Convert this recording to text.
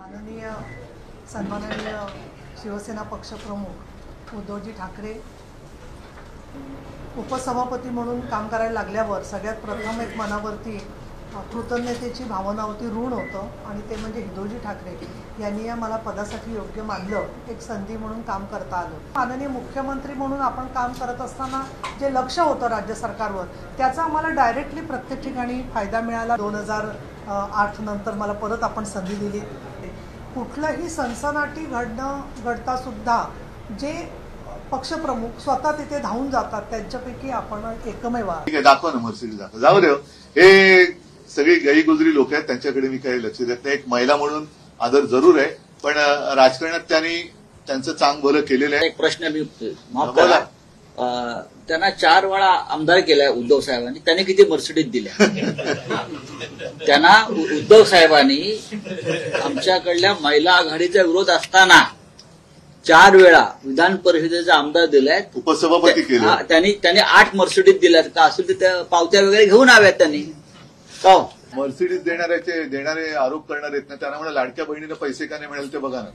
माननीय सन्माननीय शिवसेना पक्षप्रमुख उद्धवजी ठाकरे उपसभापती म्हणून काम करायला लागल्यावर सगळ्यात प्रथम एक मनावरती कृतज्ञतेची भावना होती, ऋण होतं आणि ते म्हणजे उद्धवजी ठाकरे यांनी मला पदासाठी योग्य मानलं, एक संधी म्हणून काम करता आलं। माननीय मुख्यमंत्री म्हणून आपण काम करत असताना जे लक्ष होतं राज्य सरकारवर त्याचा आम्हाला डायरेक्टली प्रत्येक ठिकाणी फायदा मिळाला। 2008 नंतर मला परत आपण संधी दिली। कुठलंही सनसनाटी घडता सुद्धा जे पक्षप्रमुख स्वतः तिथे धावून जातात त्यांच्यापैकी आपण एकमेव आहात। ठीक आहे, दाखवा ना मर्सिडीज दाखवा, जाऊ दे। हे सगळी गैरगुजरी लोक आहेत, त्यांच्याकडे मी काही लक्ष देत नाही। एक महिला म्हणून आदर जरूर आहे, पण राजकारणात त्यांनी त्यांचं चांग भलं केलेलं आहे। एक प्रश्न मी माफ करा, त्यांना 4 वेळा आमदार केलाय उद्धव साहेबांनी, त्यांनी किती मर्सिडीज दिल्या? त्यांना उद्धव साहेबांनी आमच्याकडल्या महिला आघाडीचा विरोध असताना 4 वेळा विधान परिषदेचा आमदार दिलाय, उपसभापती केले। त्यांनी 8 मर्सिडीज दिल्यात का असेल तर त्या पावत्या वगैरे घेऊन आव्यात त्यांनी का? मर्सिडीज देणारे आरोप करणार आहेत ना, त्यांना म्हणा लाडक्या बहिणीला पैसे का नाही मिळाले ते बघा ना।